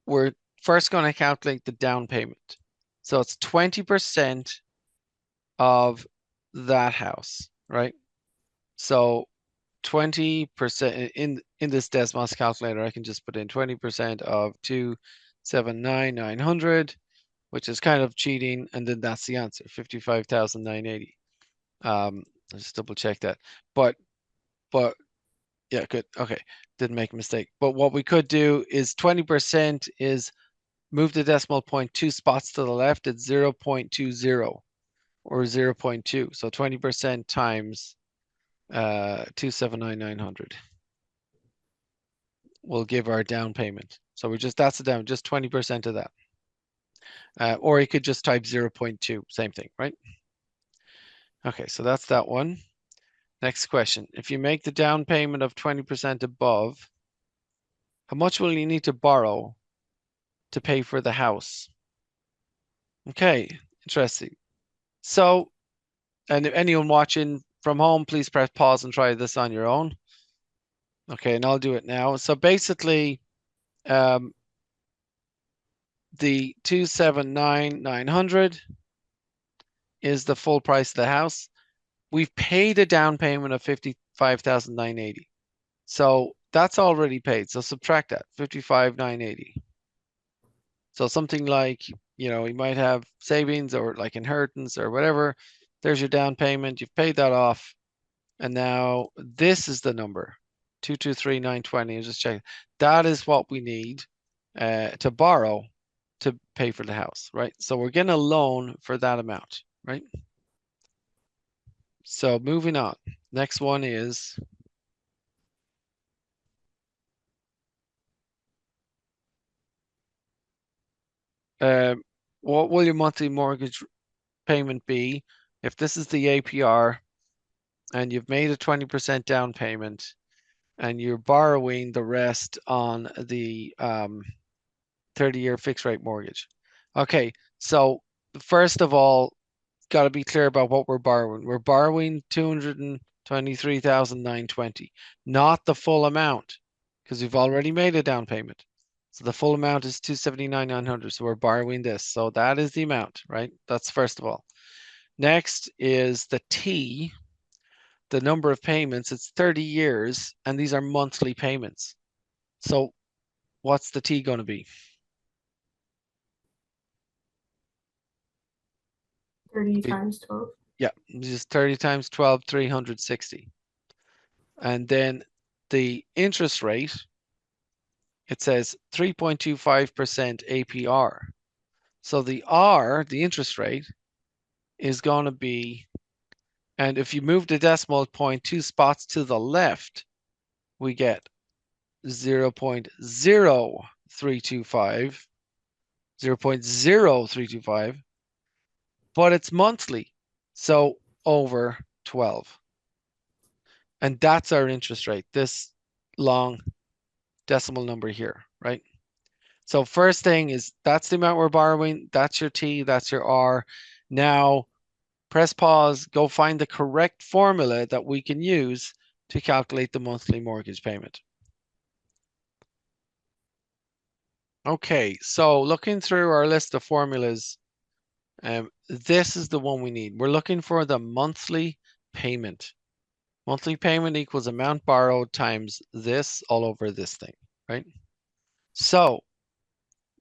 we're first going to calculate the down payment. So it's 20% of that house, right? So 20% in this Desmos calculator, I can just put in 20% of 279,900, which is kind of cheating, and then that's the answer, 55,980. Let's just double check that. But yeah, good. Okay, didn't make a mistake. But what we could do is 20% is move the decimal point 2 spots to the left. It's 0.20 or 0.2. So 20% times 279,900 will give our down payment. So that's the down, just 20% of that. Or you could just type 0.2, same thing, right? Okay, so that's that one. Next question. If you make the down payment of 20% above, how much will you need to borrow to pay for the house? Okay, interesting. So, and if anyone watching from home, please press pause and try this on your own. Okay, and I'll do it now. So basically, the 279,900 is the full price of the house. We've paid a down payment of 55,980. So that's already paid. So subtract that, 55,980. So something like, you might have savings or like inheritance or whatever. There's your down payment. You've paid that off. And now this is the number, 223,920. Just check. That is what we need to borrow to pay for the house, right? So we're getting a loan for that amount, right? So moving on. Next one is what will your monthly mortgage payment be if this is the APR and you've made a 20% down payment and you're borrowing the rest on the 30-year fixed rate mortgage? Okay, so first of all, got to be clear about what we're borrowing. We're borrowing 223,920, not the full amount, because we've already made a down payment. So the full amount is 279,900. So we're borrowing this. So that is the amount, right? That's first of all. Next is the T, the number of payments. It's 30 years, and these are monthly payments. So what's the T going to be? 30 times 12. Yeah, just 30 times 12, 360. And then the interest rate, it says 3.25% APR. So the R, the interest rate, is going to be, and if you move the decimal point 2 spots to the left, we get 0.0325, 0.0325, but it's monthly, so over 12. And that's our interest rate, this long decimal number here, right? So first thing is that's the amount we're borrowing. That's your T, that's your R. Now press pause, go find the correct formula that we can use to calculate the monthly mortgage payment. Okay, so looking through our list of formulas, this is the one we need. We're looking for the monthly payment. Monthly payment equals amount borrowed times this all over this thing, right? So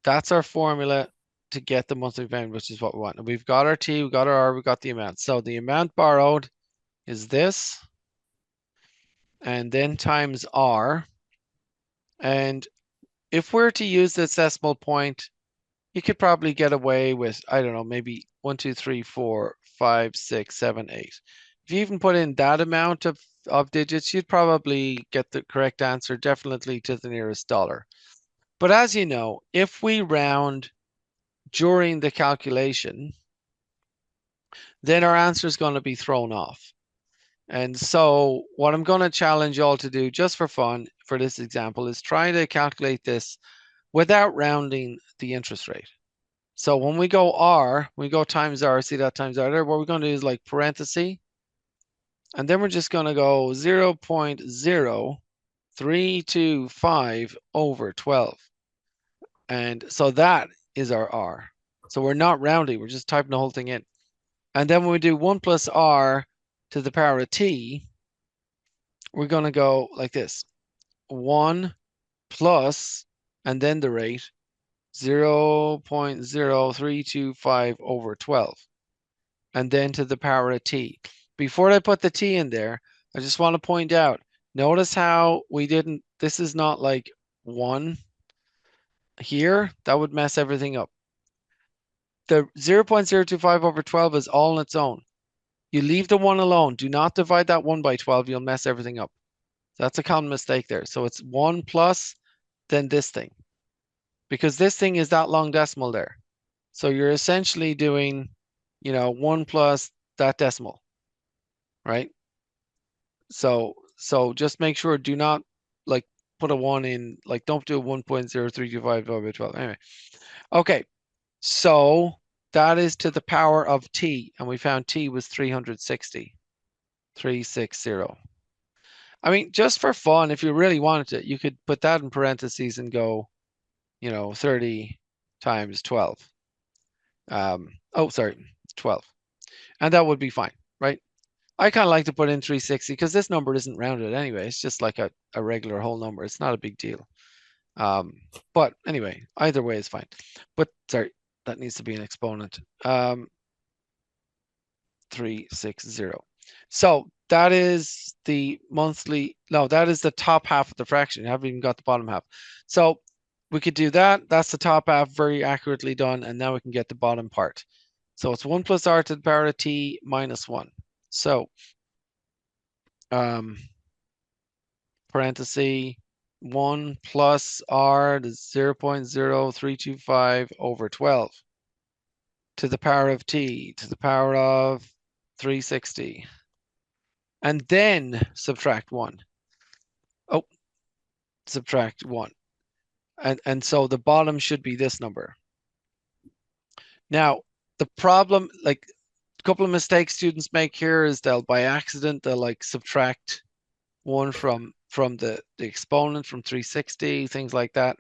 that's our formula to get the monthly payment, which is what we want. And we've got our T, we've got our R, we've got the amount. So the amount borrowed is this, and then times R. And if we're to use this decimal point, you could probably get away with, I don't know, maybe 1, 2, 3, 4, 5, 6, 7, 8. If you even put in that amount of digits, you'd probably get the correct answer, definitely to the nearest dollar. But as you know, if we round during the calculation, then our answer is going to be thrown off. And so what I'm going to challenge you all to do just for fun for this example is try to calculate this without rounding the interest rate. So when we go R, we go times R, see that times R there, what we're going to do is like parenthesis, and then we're just going to go 0.0325 over 12. And so that is our r. So we're not rounding, we're just typing the whole thing in. And then when we do 1 plus r to the power of t, we're going to go like this. 1 plus, and then the rate, 0.0325 over 12. And then to the power of t. Before I put the t in there, I just want to point out, notice how we didn't, this is not like 1 here. That would mess everything up. The 0.025 over 12 is all on its own. You leave the 1 alone. Do not divide that 1 by 12. You'll mess everything up. That's a common mistake there. So it's 1 plus, then this thing. Because this thing is that long decimal there. So you're essentially doing, 1 plus that decimal, right? So just make sure, do not like put a 1 in, like don't do a 1.0325 over 12. Anyway, okay. So that is to the power of t, and we found t was 360. 360. I mean, just for fun, if you really wanted to, you could put that in parentheses and go, 30 times 12. Oh, sorry, 12. And that would be fine, right? I kind of like to put in 360 because this number isn't rounded anyway. It's just like a regular whole number. It's not a big deal. But anyway, either way is fine. But sorry, that needs to be an exponent. 360. So that is the monthly, no, that is the top half of the fraction. You haven't even got the bottom half. So we could do that. That's the top half, very accurately done. And now we can get the bottom part. So it's 1 plus r to the power of t minus 1. So parenthesis 1 plus r to 0.0325 over 12 to the power of t to the power of 360. And then subtract 1. Oh, subtract 1. And so the bottom should be this number. Now, the problem, like a couple of mistakes students make here is they'll, by accident, they'll like subtract 1 from the exponent from 360, things like that.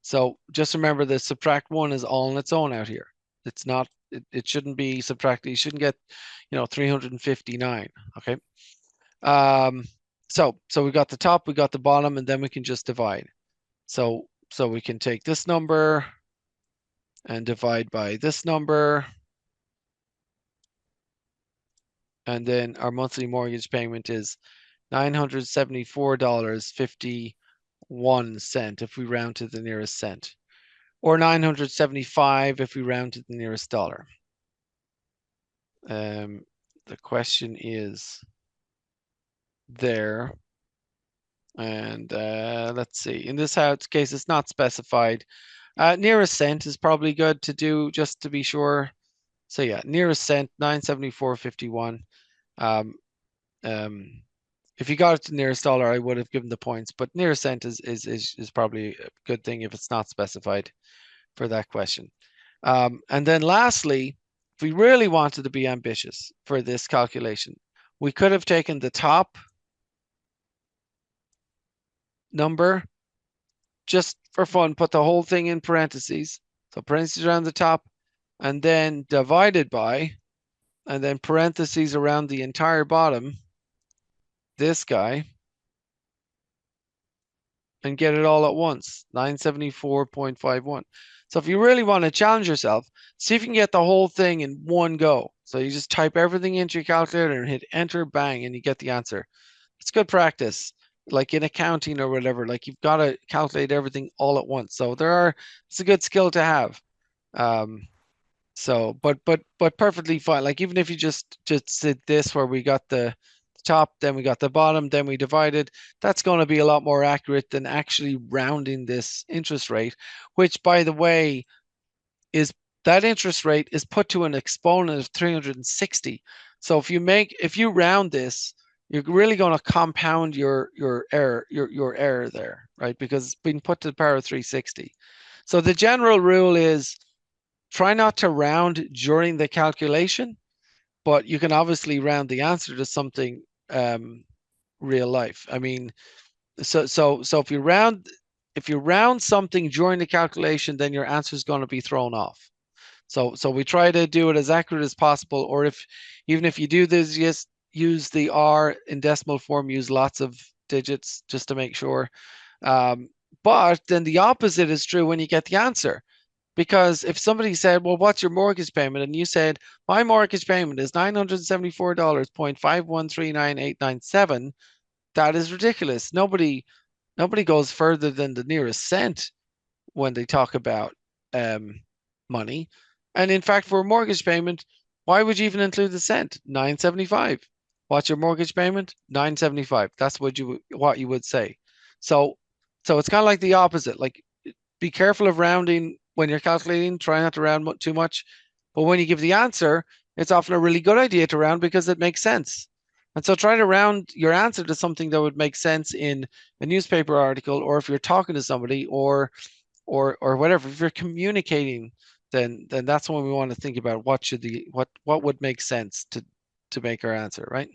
So just remember that subtract 1 is all on its own out here. It's not, it shouldn't be subtracted. You shouldn't get, 359, okay? So we got the top, we got the bottom, and then we can just divide. So we can take this number and divide by this number. And then our monthly mortgage payment is $974.51 if we round to the nearest cent, or 975 if we round to the nearest dollar. The question is there. And let's see, in this case, it's not specified. Nearest cent is probably good to do just to be sure. So yeah, nearest cent, 974.51. If you got it to nearest dollar, I would have given the points, but nearest cent is probably a good thing if it's not specified for that question. And then lastly, if we really wanted to be ambitious for this calculation, we could have taken the top number, just for fun, put the whole thing in parentheses. So parentheses around the top, and then divided by, and then parentheses around the entire bottom, this guy, and get it all at once, 974.51. So if you really want to challenge yourself, see if you can get the whole thing in one go. So you just type everything into your calculator and hit enter, bang, and you get the answer. It's good practice. Like in accounting or whatever, like you've got to calculate everything all at once. So it's a good skill to have. So, but perfectly fine. Like even if you just did this where we got the top, then we got the bottom, then we divided, that's going to be a lot more accurate than actually rounding this interest rate, which by the way, is that interest rate is put to an exponent of 360. So if you round this, you're really going to compound your error, your error there, right? Because it's been put to the power of 360. So the general rule is try not to round during the calculation, but you can obviously round the answer to something real life. I mean, so if you round if you round something during the calculation, then your answer is going to be thrown off. So we try to do it as accurate as possible, or even if you do this, just use the R in decimal form, use lots of digits just to make sure. But then the opposite is true when you get the answer. Because if somebody said, well, what's your mortgage payment? And you said, my mortgage payment is $974.5139897, that is ridiculous. Nobody goes further than the nearest cent when they talk about money. And in fact, for a mortgage payment, why would you even include the cent? 975. What's your mortgage payment? 975. That's what you would say. So it's kind of like the opposite. Like, be careful of rounding when you're calculating. Try not to round too much. But when you give the answer, it's often a really good idea to round because it makes sense. And so try to round your answer to something that would make sense in a newspaper article, or if you're talking to somebody, or whatever. If you're communicating, then that's when we want to think about what would make sense to make our answer, right?